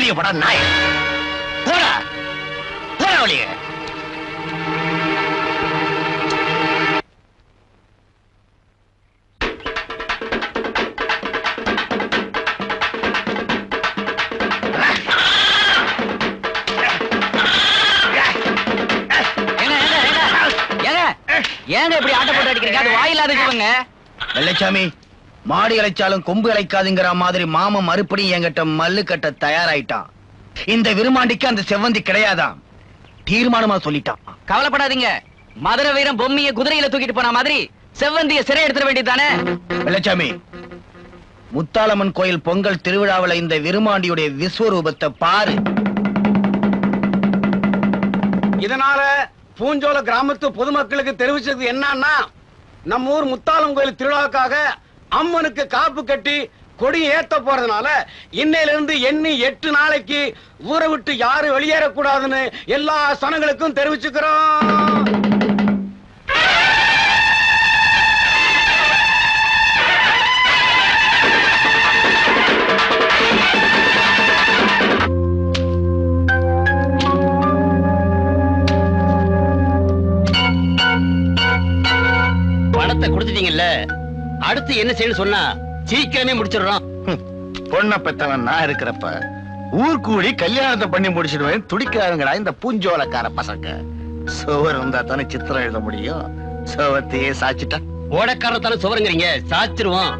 வெளியே போடா நாய். போடா போடா வெளியே. ஏங்க இப்படி ஆட்ட போட்டு அடிக்கிறீங்க? அது வாயில்லாத ஜீவங்க. வெள்ளைச்சாமி, மாடி இழைச்சாலும் கொம்பு இழைக்காதுங்கிற மாதிரி மாமன் மறுபடியும் என்கிட்ட மல்லு கட்ட தயாராயிட்டான். இந்த விருமாண்டிக்கு அந்த செவ்வந்தி கிடையாதான் தீர்மானமா சொல்லிட்டான். கவலைப்படாதீங்க. மதுரை வீரம் பொம்மைய குதிரையில தூக்கிட்டு போன மாதிரி செவ்வந்திய சிறை எடுத்துட வேண்டியதானே. வெள்ளைச்சாமி, முத்தாலம்மன் கோயில் பொங்கல் திருவிழாவில் இந்த விருமாண்டியுடைய விஸ்வரூபத்தை பாரு. இதனால பூஞ்சோல கிராமத்து பொதுமக்களுக்கு தெரிவிச்சது என்னன்னா, நம்ம ஊர் முத்தாலம் கோயில் திருவிழாவுக்காக அம்மனுக்கு காப்பு கட்டி கொடி ஏத்த போறதுனால இன்னையில இருந்து எண்ணி 8 நாளைக்கு ஊரை விட்டு யாரும் வெளியேறக்கூடாதுன்னு எல்லா சனங்களுக்கும் தெரிவிச்சுக்கிறோம். பணத்தை கொடுத்துட்டீங்கல்ல, அடுத்து என்ன செய்யணும் சொன்னா சீக்கிரமே முடிச்சிடுறோம். பொண்ணை பெத்தவன் நான் இருக்கிறப்ப ஊர் கூடி கல்யாணத்தை பண்ணி முடிச்சிடுவேன் துடிக்காருங்கடா இந்த பூஞ்சோலக்கார பசங்க. சுவர் இருந்தா தானே சித்திரம் எழுத முடியும். சுவத்தையே சாச்சிட்டா ஓடக்காரத்தான சுவருங்கிறீங்க, சாச்சிருவோம்.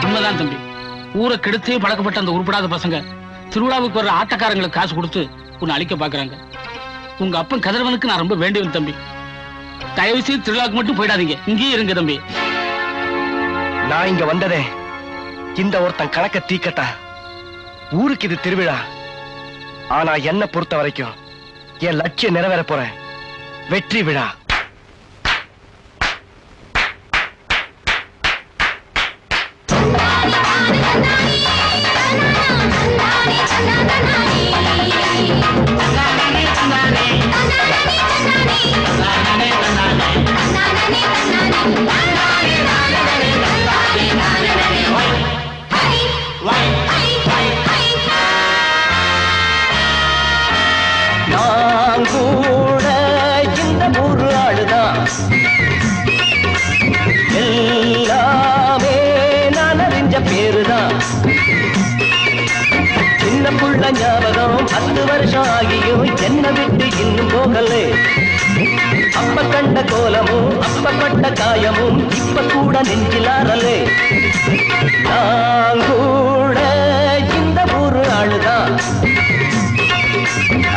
உண்மைதான் தம்பி. ஊரை கெடுத்தே பழக்கப்பட்ட அந்த உருப்படாத பசங்க திருவிழாவுக்கு வர்ற ஆட்டக்காரங்களுக்கு காசு கொடுத்து உன்னை அழிக்க பாக்குறாங்க. உங்க அப்பன் கதிரவனுக்கு நான் ரொம்ப வேண்டியவன் தம்பி. தயவு செய்து திருவிழாவுக்கு மட்டும் போயிடாதீங்க, இங்கேயே இருங்க தம்பி. நான் இங்க வந்ததே இந்த ஒருத்தன் கணக்க தீக்கட்டா. ஊருக்கு இது திருவிழா. ஆனா என்ன பொறுத்த வரைக்கும் என் லட்சியம் நிறைவேற போறேன். வெற்றி விழா. நான் கூட இந்த ஊரு ஆளுதான். எல்லாமே நான் அறிஞ்ச பேருதான். சின்ன புள்ள ஞாபகம் 10 வருஷம் ஆகியும் என்ன விட்டு இன்னும் போகலே. அப்ப கண்ட கோலமும் அப்பப்பட்ட காயமும் இப்ப கூட நெஞ்சிலாரலே. நான் கூட இந்த ஊரு ஆளுதான்.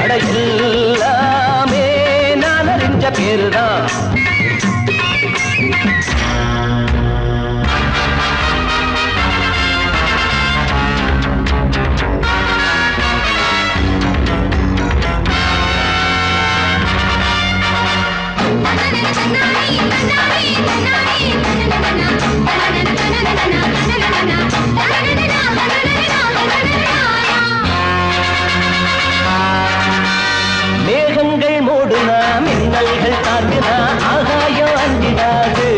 அட எல்லாமே நான் அறிஞ்ச பேருதான். மேகங்கள் மூடுனா மின்னல்கள் தாண்டினா ஆகாயம் அஞ்சிடாது.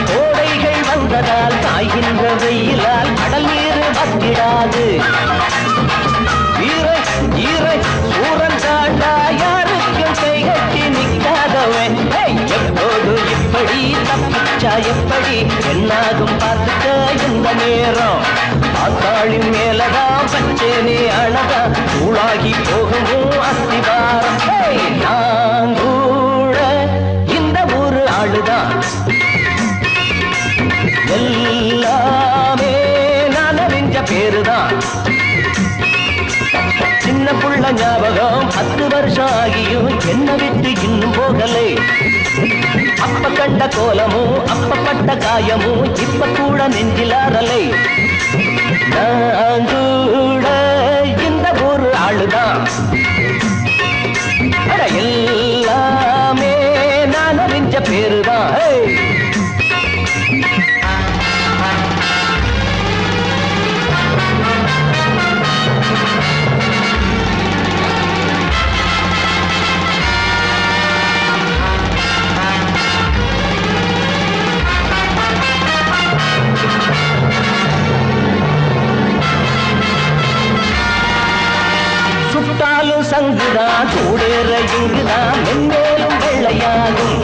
கோடைகள் வந்ததால் காய்கின்ற வெயிலால் கடல் நீர் வத்திடாது. ஈரை ஈரை சூரன் தாண்டா யாருக்கும் கைகட்டி நிற்காதவன். எப்போது இப்படி தப்பிச்சா எப்படி என்னாகும் பார்த்துக்க இந்த நேரம். ஆத்தாளின் மேலதான் பச்சேனே அழகா ஊழாகி போகவும் அஸ்திவாரம். நான் கூட இந்த ஊரு ஆளுதான். எல்லாமே நான் அறிஞ்ச பேருதான். சின்ன புள்ள ஞாபகம் 10 வருஷம் ஆகியும் என்ன விட்டு இன்னும் போகலே. அப்ப கண்ட கோலமும் அப்பப்பட்ட காயமும் இப்ப கூட நெஞ்சிலாரலை. நான் கூட இந்த ஊரு ஆளுதான். எல்லாமே நான் அறிஞ்ச பேருதான். சங்குதான் கூடேற இங்குதான் மென்மேலும் வெள்ளையாகும்.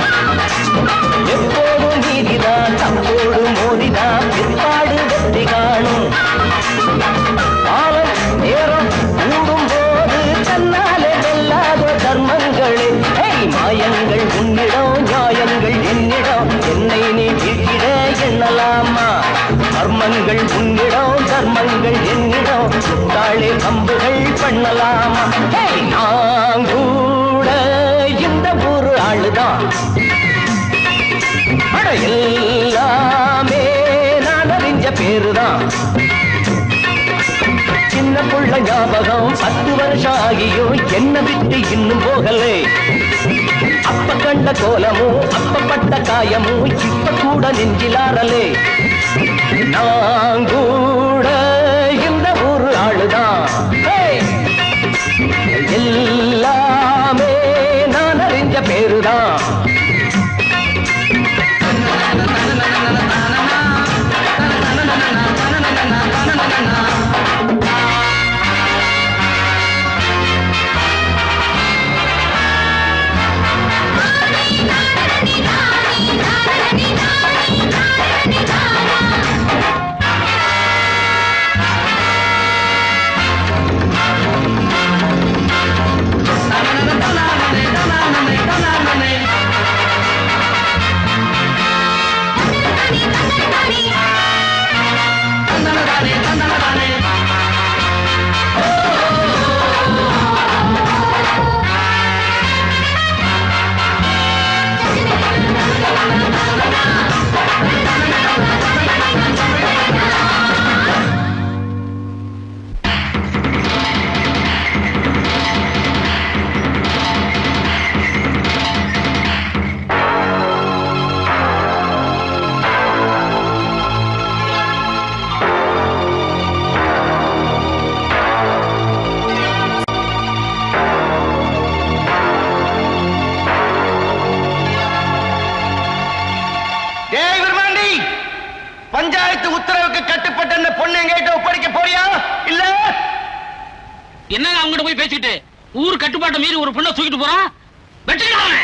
எப்போதும் நீதிதான் தப்போடு மோதிதான் பிற்பாடு வெற்றி காணும். காலம் நேரம் கூடும் போது தன்னாலே வெல்லாத தர்மங்களே மாயங்கள் உன்னிடம் நியாயங்கள் என்னிடம் என்னை நீ வீழ்த்திட எண்ணலாமா? தர்மங்கள் உன்னிடம் தர்மங்கள் என்னிடம் தாளே கம்புகள் பண்ணலாமா? நான் கூட இந்த ஒரு ஆளுதான் எல்லாமே நான் அறிஞ்ச பேருதான். சின்ன புள்ள ஞாபகம் 10 வருஷம் ஆகியும் என்ன விட்டு இன்னும் போகலே. அப்ப கண்ட கோலமும் அப்பப்பட்ட காயமும் இப்ப கூட நெஞ்சிலாரலே. நான் கூட இந்த ஒரு ஆளுதான் எல்லாமே நான் அறிஞ்ச பேருதான். பஞ்சாயத்து உத்தரவுக்கு கட்டுப்பட்ட அந்த பொண்ணு எங்கிட்ட ஒப்படைக்க போறியா இல்ல? என்ன அவங்ககிட்ட போய் பேசிட்டு ஊர் கட்டுப்பாட்டை மீறி ஒரு பொண்ணை தூக்கிட்டு போறான். வெற்றிடாம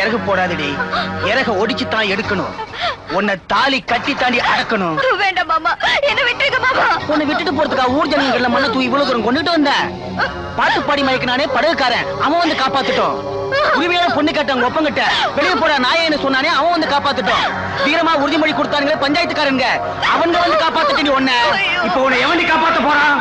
இறகு போடாதடி, இறக ஒடிச்சுதான் எடுக்கணும். உன்னை தாலி கட்டி தாண்டி அடக்கணும். வேண்டாம் மாமா, என்ன விட்டுருங்க மாமா. உன்னை விட்டுட்டு போறதுக்கா ஊர் ஜனங்கள்ல மண்ணை தூக்கி இவ்வளவு தூரம் கொண்டுட்டு வந்த. பாட்டு பாடி மயக்கினானே படகுக்காரன், அவன் வந்து காப்பாத்துட்டோம். உரிமையான பொண்ணு கேட்டாங்க ஒப்பங்கிட்ட வெளியே போற நாயன்னு சொன்னானே, அவன் வந்து காப்பாத்துட்டோம். வீரமா உறுதிமொழி கொடுத்தானுங்களே பஞ்சாயத்துக்காரங்க, அவங்க வந்து காப்பாத்துட்டு நீ ஒன்ன. இப்ப உன்னை எவண்டி காப்பாத்த போறான்?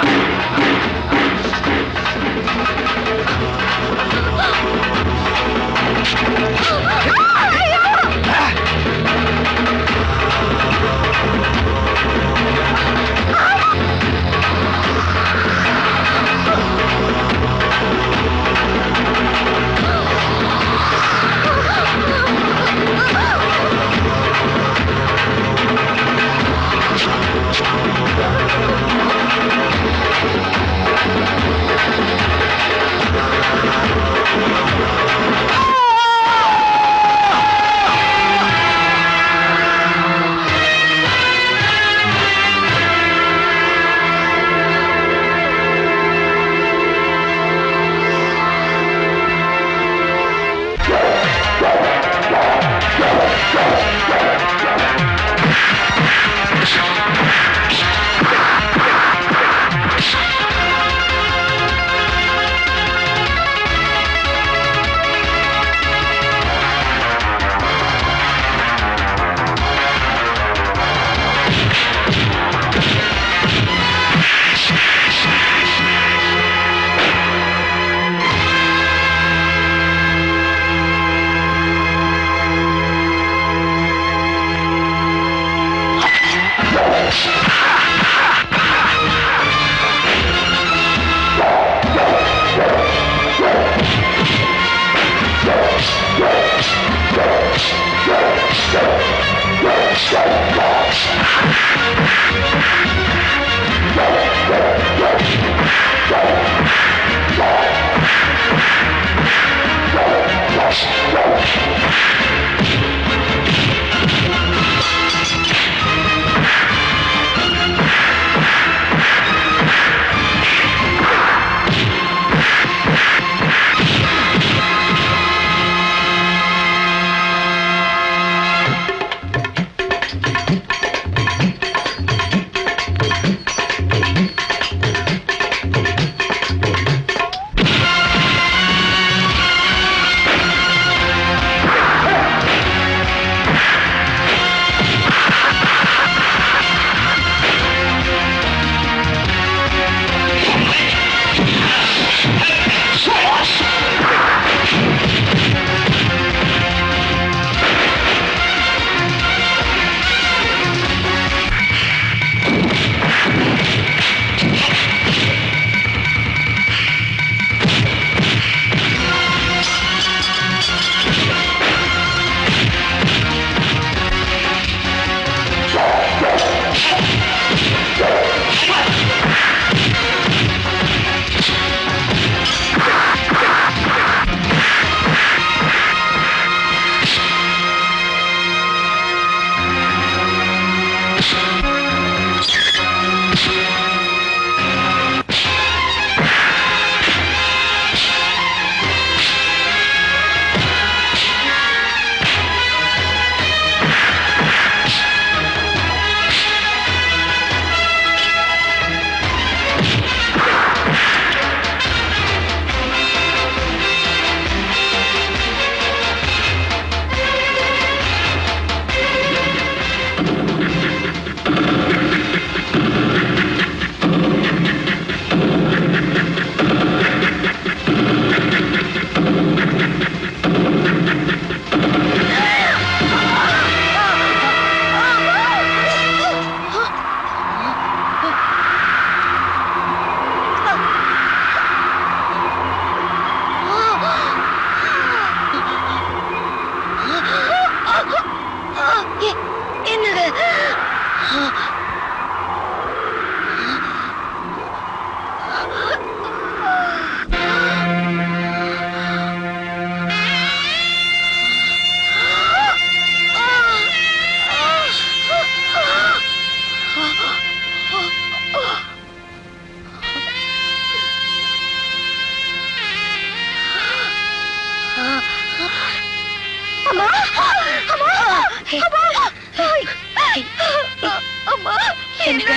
என்னங்க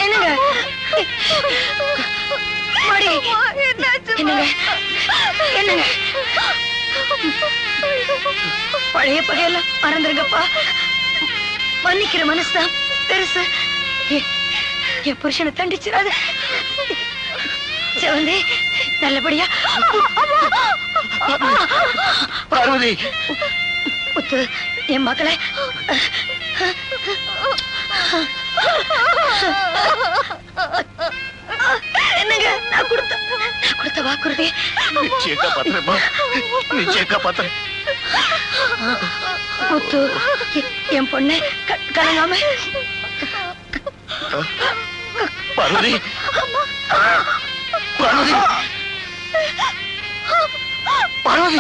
என்னங்க என்னங்க பழைய பகையெல்லாம் மறந்துருங்கப்பா. மன்னிக்கிற மனசுதான் பெருசு. என் புருஷனை தண்டிச்சிடாத. செவந்தி நல்லபடியா. பார்வதி முத்து என் மக்களை என்னங்க நான் கொடுத்த வாக்குறுதி நிச்சயம் காப்பாத்துறேம்மா, நிச்சயம் காப்பாத்துறேன். முத்து என் பொண்ணு கலங்காம. பார்வதி பார்வதி பார்வதி